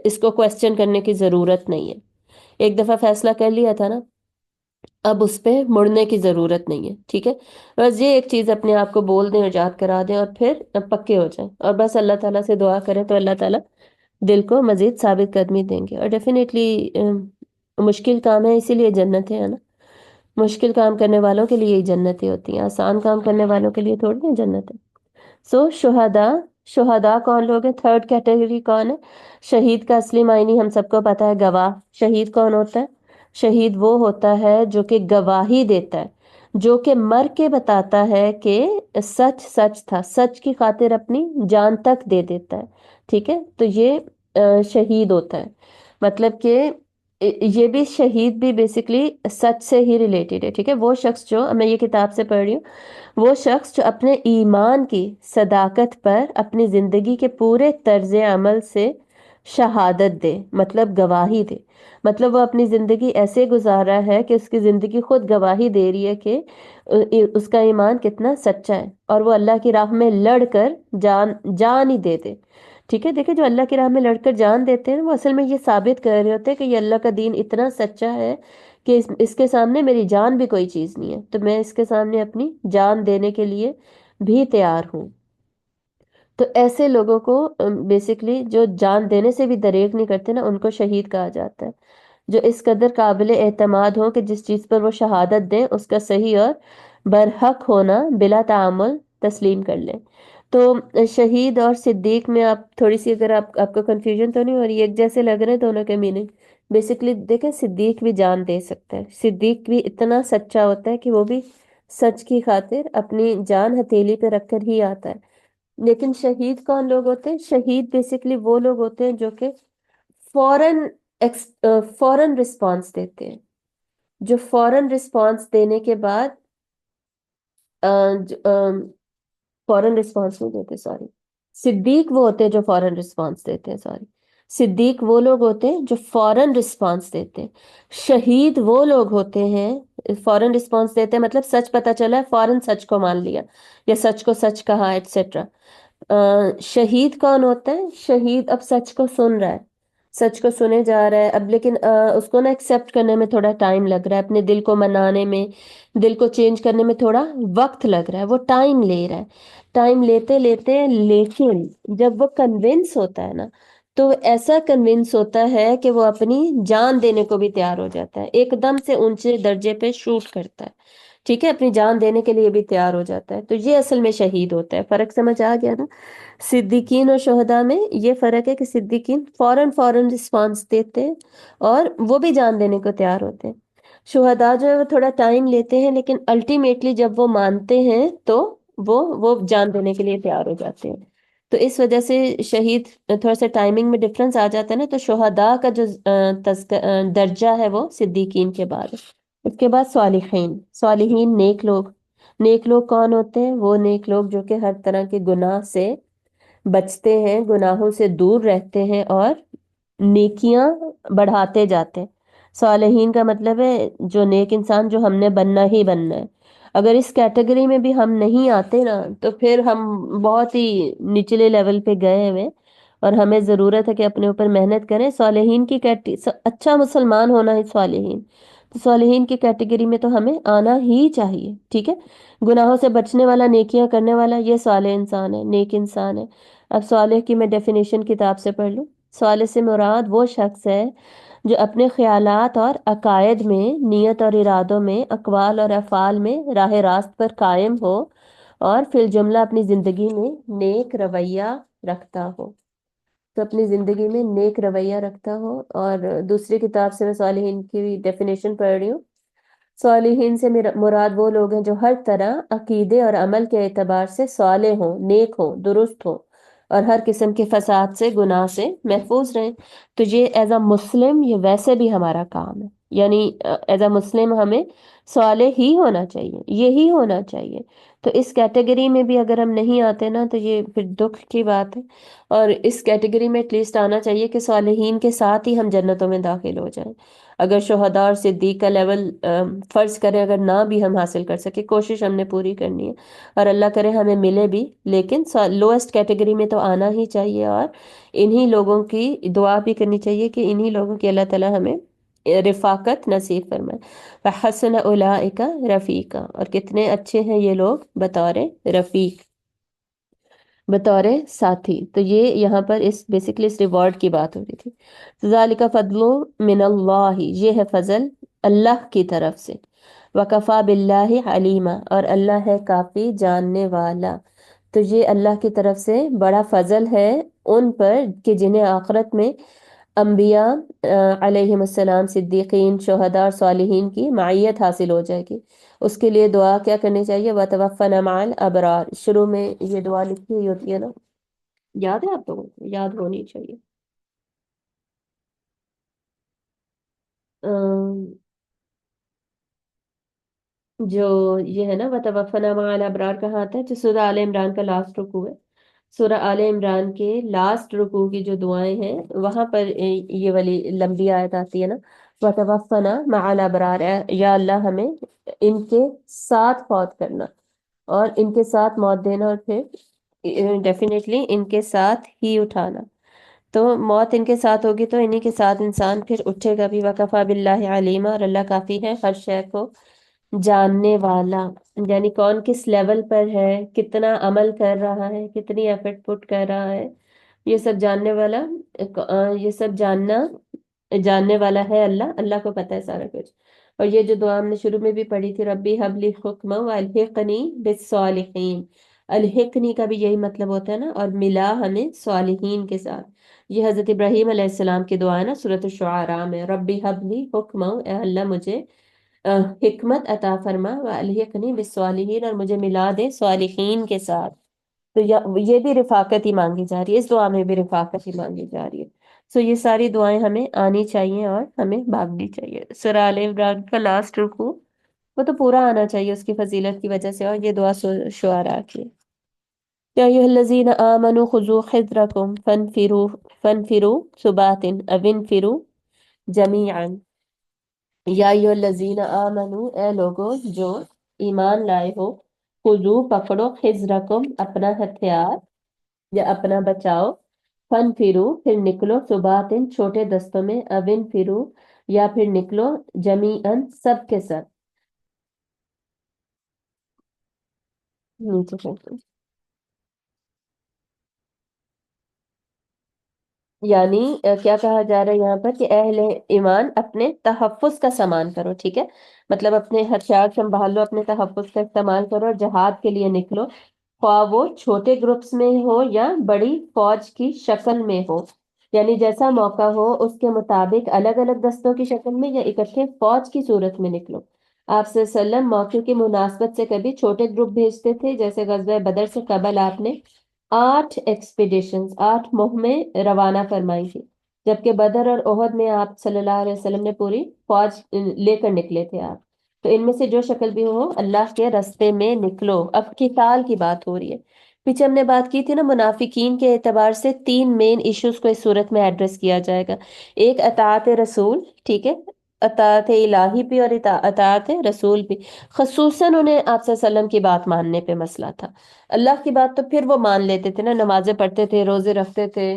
اس کو کویسچن کرنے کی ضرورت نہیں ہے. ایک دفعہ فیصلہ کر لیا تھا نا، اب اس پہ مڑنے کی ضرورت نہیں ہے، ٹھیک ہے. بس یہ ایک چیز اپنے آپ کو بول دیں اور یاد کرا دیں، اور پھر پکے ہو جائیں، اور بس اللہ تعالیٰ سے دعا کریں تو اللہ تعالیٰ دل کو مزید ثابت قدمی دیں گے. اور ڈیفینیٹلی مشکل کام ہے، اسی لیے جنتیں ہیں نا. مشکل کام کرنے والوں کے لیے ہی جنتیں ہوتی ہیں، آسان کام کرنے والوں کے لیے تھوڑی نا جنت ہے. شہداء کون لوگ ہیں؟ تھرڈ کیٹیگری کون ہے؟ شہید کا اصلی معنی ہم سب کو پتا ہے، گواہ. شہید کون ہوتا ہے؟ شہید وہ ہوتا ہے جو کہ گواہی دیتا ہے، جو کہ مر کے بتاتا ہے کہ سچ سچ تھا، سچ کی خاطر اپنی جان تک دے دیتا ہے، ٹھیک ہے. تو یہ شہید ہوتا ہے. مطلب کہ یہ بھی شہید بھی بیسکلی سچ سے ہی ریلیٹڈ ہے، ٹھیک ہے. وہ شخص جو، میں یہ کتاب سے پڑھ رہی ہوں، وہ شخص جو اپنے ایمان کی صداقت پر اپنی زندگی کے پورے طرز عمل سے شہادت دے، مطلب گواہی دے. مطلب وہ اپنی زندگی ایسے گزار رہا ہے کہ اس کی زندگی خود گواہی دے رہی ہے کہ اس کا ایمان کتنا سچا ہے، اور وہ اللہ کی راہ میں لڑ کر جان ہی دے دے، ٹھیک ہے. دیکھیں جو اللہ کی راہ میں لڑ کر جان دیتے ہیں وہ اصل میں یہ ثابت کر رہے ہوتے ہیں کہ یہ اللہ کا دین اتنا سچا ہے کہ اس کے سامنے میری جان بھی کوئی چیز نہیں ہے، تو میں اس کے سامنے اپنی جان دینے کے لیے بھی تیار ہوں. تو ایسے لوگوں کو بیسکلی جو جان دینے سے بھی دریغ نہیں کرتے نا، ان کو شہید کہا جاتا ہے. جو اس قدر قابل اعتماد ہو کہ جس چیز پر وہ شہادت دیں اس کا صحیح اور برحق ہونا بلا تعامل تسلیم کر لیں. تو شہید اور صدیق میں آپ تھوڑی سی، اگر آپ کو کنفیوژن تو نہیں ہو رہی، ایک جیسے لگ رہے ہیں دونوں کے میننگ؟ بیسکلی دیکھیں، صدیق بھی جان دے سکتا ہے، صدیق بھی اتنا سچا ہوتا ہے کہ وہ بھی سچ کی خاطر اپنی جان ہتھیلی پہ رکھ کر ہی آتا ہے۔ لیکن شہید کون لوگ ہوتے ہیں؟ شہید بیسکلی وہ لوگ ہوتے ہیں جو کہ فوراً فوراً رسپانس دیتے ہیں، جو فوراً رسپانس دینے کے بعد فوراً رسپانس نہیں دیتے، سوری، صدیق وہ ہوتے ہیں جو فوراً رسپانس دیتے ہیں، سوری، صدیق وہ لوگ ہوتے ہیں جو فوراً رسپانس دیتے ہیں۔ شہید وہ لوگ ہوتے ہیں فوراً رسپانس دیتے ہیں، مطلب سچ پتہ چلا ہے، فوراً سچ کو مان لیا یا سچ کو سچ کہا، ایٹسیٹرا۔ شہید کون ہوتا ہے؟ شہید اب سچ کو سن رہا ہے، سچ کو سنے جا رہا ہے اب، لیکن اس کو نا ایکسیپٹ کرنے میں تھوڑا ٹائم لگ رہا ہے، اپنے دل کو منانے میں، دل کو چینج کرنے میں تھوڑا وقت لگ رہا ہے، وہ ٹائم لے رہا ہے، ٹائم لیتے لیتے، لیکن جب وہ کنونس ہوتا ہے نا، تو ایسا کنونس ہوتا ہے کہ وہ اپنی جان دینے کو بھی تیار ہو جاتا ہے، ایک دم سے اونچے درجے پہ شوٹ کرتا ہے، ٹھیک ہے، اپنی جان دینے کے لیے بھی تیار ہو جاتا ہے۔ تو یہ اصل میں شہید ہوتا ہے۔ فرق سمجھ آ گیا نا؟ صدیقین اور شہداء میں یہ فرق ہے کہ صدیقین فوراً فوراً رسپانس دیتے ہیں اور وہ بھی جان دینے کو تیار ہوتے ہیں۔ شہداء جو ہے وہ تھوڑا ٹائم لیتے ہیں، لیکن الٹیمیٹلی جب وہ مانتے ہیں تو وہ جان دینے کے لیے تیار ہو جاتے ہیں۔ تو اس وجہ سے شہید تھوڑا سا ٹائمنگ میں ڈفرنس آ جاتا ہے نا، تو شہداء کا جو درجہ ہے وہ صدیقین کے بعد ہے۔ اس کے بعد صالحین، صالحین نیک لوگ۔ نیک لوگ کون ہوتے ہیں؟ وہ نیک لوگ جو کہ ہر طرح کے گناہ سے بچتے ہیں، گناہوں سے دور رہتے ہیں اور نیکیاں بڑھاتے جاتے ہیں۔ صالحین کا مطلب ہے جو نیک انسان، جو ہم نے بننا ہی بننا ہے۔ اگر اس کیٹیگری میں بھی ہم نہیں آتے نا، تو پھر ہم بہت ہی نچلے لیول پہ گئے ہوئے، اور ہمیں ضرورت ہے کہ اپنے اوپر محنت کریں۔ صالحین کی اچھا مسلمان ہونا ہے صالحین، تو صالحین کی کیٹیگری میں تو ہمیں آنا ہی چاہیے، ٹھیک ہے۔ گناہوں سے بچنے والا، نیکیاں کرنے والا، یہ صالح انسان ہے، نیک انسان ہے۔ اب صالح کی میں ڈیفینیشن کتاب سے پڑھ لوں۔ صالح سے مراد وہ شخص ہے جو اپنے خیالات اور عقائد میں، نیت اور ارادوں میں، اقوال اور افعال میں راہ راست پر قائم ہو، اور فی الجملہ اپنی زندگی میں نیک رویہ رکھتا ہو۔ تو اپنی زندگی میں نیک رویہ رکھتا ہو۔ اور دوسری کتاب سے میں صالحین کی ڈیفینیشن پڑھ رہی ہوں۔ صالحین سے مراد وہ لوگ ہیں جو ہر طرح عقیدے اور عمل کے اعتبار سے صالح ہوں، نیک ہوں، درست ہوں، اور ہر قسم کے فساد سے، گناہ سے محفوظ رہیں۔ تو یہ ایز اے مسلم یہ ویسے بھی ہمارا کام ہے، یعنی ایز اے مسلم ہمیں صالح ہی ہونا چاہیے، یہی ہونا چاہیے۔ تو اس کیٹیگری میں بھی اگر ہم نہیں آتے نا، تو یہ پھر دکھ کی بات ہے۔ اور اس کیٹیگری میں ایٹ لیسٹ آنا چاہیے کہ صالحین کے ساتھ ہی ہم جنتوں میں داخل ہو جائیں۔ اگر شہداء اور صدیق کا لیول فرض کریں اگر نہ بھی ہم حاصل کر سکے، کوشش ہم نے پوری کرنی ہے، اور اللہ کرے ہمیں ملے بھی، لیکن لوئسٹ کیٹیگری میں تو آنا ہی چاہیے، اور انہی لوگوں کی دعا بھی کرنی چاہیے کہ انہی لوگوں کی اللہ تعالی ہمیں رفاقت نصیب فرمائے۔ فحسن اولئک رفیقا، اور کتنے اچھے ہیں یہ لوگ بطور رفیق، بطور ساتھی۔ تو یہ یہاں پر بیسکلی اس ریوارڈ کی بات ہو رہی تھی۔ ذالک فضل من اللہ، یہ ہے فضل اللہ کی طرف سے۔ وکفا باللہ علیما، اور اللہ ہے کافی جاننے والا۔ تو یہ اللہ کی طرف سے بڑا فضل ہے ان پر کہ جنہیں آخرت میں انبیاء علیہم السلام، صدیقین، شہداء اور صالحین کی معیت حاصل ہو جائے گی۔ اس کے لیے دعا کیا کرنی چاہیے؟ وَتَوَفَّنَا مَعَ الْأَبْرَارِ، شروع میں یہ دعا لکھی ہوئی ہوتی ہے نا، یاد ہے آپ لوگوں کو؟ یاد ہونی چاہیے۔ ام، جو یہ ہے نا وَتَوَفَّنَا مَعَ الْأَبْرَارِ، کہاں آتا ہے؟ جو سورہ آل عمران کا لاسٹ رکوع ہے، سورہ آل عمران کے لاسٹ رکوع کی جو دعائیں ہیں وہاں پر یہ والی لمبی آیت آتی ہے نا، وَتَوَفَّنَا مَعَ الْأَبْرَارِ، یا اللہ ہمیں ان کے ساتھ فوت کرنا، اور ان کے ساتھ موت دینا، اور پھر ڈیفینیٹلی ان کے ساتھ ہی اٹھانا۔ تو موت ان کے ساتھ ہوگی تو انہی کے ساتھ انسان پھر اٹھے گا بھی۔ وکفا باللہ علیما، اور اللہ کافی ہے ہر شے کو جاننے والا، یعنی کون کس لیول پر ہے، کتنا عمل کر رہا ہے، کتنی ایفرٹ پٹ کر رہا ہے، یہ سب جاننے والا، یہ سب جاننے والا ہے اللہ، اللہ کو پتہ ہے سارا کچھ۔ اور یہ جو دعا ہم نے شروع میں بھی پڑھی تھی، ربی حبلی حکما والحقنی بالصالحین، الحقنی کا بھی یہی مطلب ہوتا ہے نا، اور ملا ہمیں صالحین کے ساتھ۔ یہ حضرت ابراہیم علیہ السلام کی دعا ہے نا، سورۃ الشعراء میں، ربی حبلی حکما، اے اللہ مجھے حکمت عطا فرما، والحقنی بالصالحین، اور مجھے ملا دے صالحین کے ساتھ۔ تو یہ بھی رفاقت ہی مانگی جا رہی ہے، اس دعا میں بھی رفاقت ہی مانگی جا رہی ہے۔ سو یہ ساری دعائیں ہمیں آنی چاہیے اور ہمیں مانگنی چاہیے۔ سورہ آل عمران کا لاسٹ رکوع وہ تو پورا آنا چاہیے اس کی فضیلت کی وجہ سے، اور یہ دعا شعراء کی۔ یا ایھا الذین آمنوا خذوا حذرکم فانفروا ثبات او انفروا جمیعا۔ یا ایھا الذین آمنوا، اے لوگو جو ایمان لائے ہو، خذوا پکڑو، حذرکم اپنا ہتھیار یا اپنا بچاؤ، فانفروا پھر نکلو، ثباتن چھوٹے دستوں میں، او انفروا یا پھر نکلو جمیعا سب کے سب۔ نیچے کرتے ہیں۔ یعنی کیا کہا جا رہا ہے یہاں پر کہ اہل ایمان اپنے تحفظ کا سامان کرو، ٹھیک ہے، مطلب اپنے ہتھیار سنبھال لو، اپنے تحفظ کا استعمال کرو اور جہاد کے لیے نکلو، خواہ وہ چھوٹے گروپس میں ہو یا بڑی فوج کی شکل میں ہو، یعنی جیسا موقع ہو اس کے مطابق الگ الگ دستوں کی شکل میں یا اکٹھے فوج کی صورت میں نکلو۔ آپ صلی اللہ علیہ وسلم موقع کی مناسبت سے کبھی چھوٹے گروپ بھیجتے تھے، جیسے غزوہ بدر سے قبل آپ نے 8 مہمیں روانہ فرمائی تھی، جبکہ بدر اور احد میں آپ صلی اللہ علیہ وسلم نے پوری فوج لے کر نکلے تھے آپ۔ تو ان میں سے جو شکل بھی ہو، اللہ کے رستے میں نکلو۔ اب قتال کی بات ہو رہی ہے، پیچھے ہم نے بات کی تھی نا، منافقین کے اعتبار سے 3 مین ایشوز کو اس صورت میں ایڈریس کیا جائے گا۔ ایک اطاعت رسول، ٹھیک ہے، اطاعت الہی بھی اور اطاعت رسول بھی۔ خصوصاً انہیں آپ صلی اللہ علیہ وسلم کی بات ماننے پہ مسئلہ تھا، اللہ کی بات تو پھر وہ مان لیتے تھے نا، نمازیں پڑھتے تھے، روزے رکھتے تھے،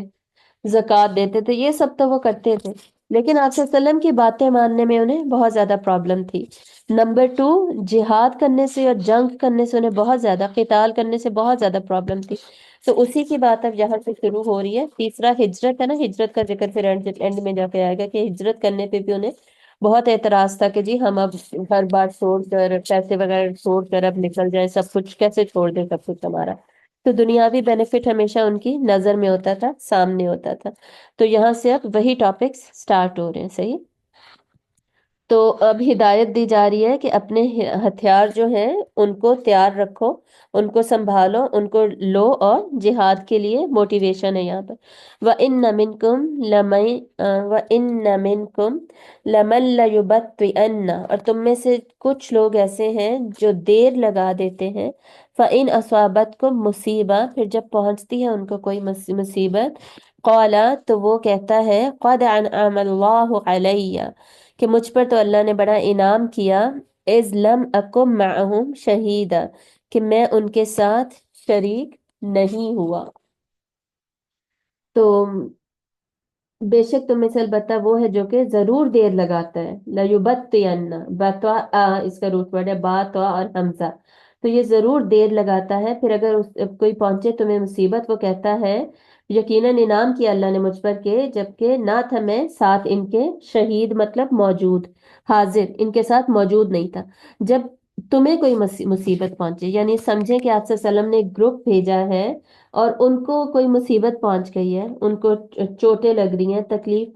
زکوٰۃ دیتے تھے، یہ سب تو وہ کرتے تھے، لیکن آپ صلی اللہ علیہ وسلم کی باتیں ماننے میں انہیں بہت زیادہ پرابلم تھی۔ نمبر 2، جہاد کرنے سے اور جنگ کرنے سے انہیں بہت زیادہ، قتال کرنے سے بہت زیادہ پرابلم تھی۔ تو اسی کی بات اب یہاں سے شروع ہو رہی ہے۔ تیسرا ہجرت ہے نا، ہجرت کا ذکر پھر اینڈ میں جا کے آئے گا کہ ہجرت کرنے پہ بھی انہیں بہت اعتراض تھا کہ جی ہم اب ہر بار چھوڑ کر، پیسے وغیرہ چھوڑ کر اب نکل جائیں، سب کچھ کیسے چھوڑ دیں سب کچھ ہمارا۔ تو دنیاوی بینیفٹ ہمیشہ ان کی نظر میں ہوتا تھا، سامنے ہوتا تھا۔ تو یہاں سے اب وہی ٹاپکس سٹارٹ ہو رہے ہیں، صحیح۔ تو اب ہدایت دی جا رہی ہے کہ اپنے ہتھیار جو ہیں ان کو تیار رکھو، ان کو سنبھالو، ان کو لو، اور جہاد کے لیے موٹیویشن ہے یہاں پر۔ وَإِنَّ مِنْكُمْ وَإِنَّ مِنْكُمْ لَمَن لَيُبَطِّئَنَّ، اور تم میں سے کچھ لوگ ایسے ہیں جو دیر لگا دیتے ہیں، فَإِنْ أَصَابَتْكُمْ مُصِيبَةٌ، پھر جب پہنچتی ہے ان کو کوئی مصیبت، قَالَ، تو وہ کہتا ہے، قَدْ أَنْعَمَ اللَّهُ عَلَيَّ، کہ مجھ پر تو اللہ نے بڑا انعام کیا، اذ لم اکم معہم شہیدا، کہ میں ان کے ساتھ شریک نہیں ہوا۔ تو بے شک تم میں سے البتہ وہ ہے جو کہ ضرور دیر لگاتا ہے، لیبطئن، بتوا اس کا روٹ ورڈ ہے، با توا اور حمزہ، تو یہ ضرور دیر لگاتا ہے۔ پھر اگر کوئی پہنچے تمہیں مصیبت، وہ کہتا ہے یقیناً انعام کیا اللہ نے مجھ پر، کہ جبکہ نہ تھا میں ساتھ ان کے شہید، مطلب موجود، حاضر، ان کے ساتھ موجود نہیں تھا۔ جب تمہیں کوئی مصیبت پہنچے، یعنی سمجھے کہ آپ صلی اللہ علیہ وسلم نے ایک گروپ بھیجا ہے اور ان کو کوئی مصیبت پہنچ گئی ہے، ان کو چوٹیں لگ رہی ہیں، تکلیف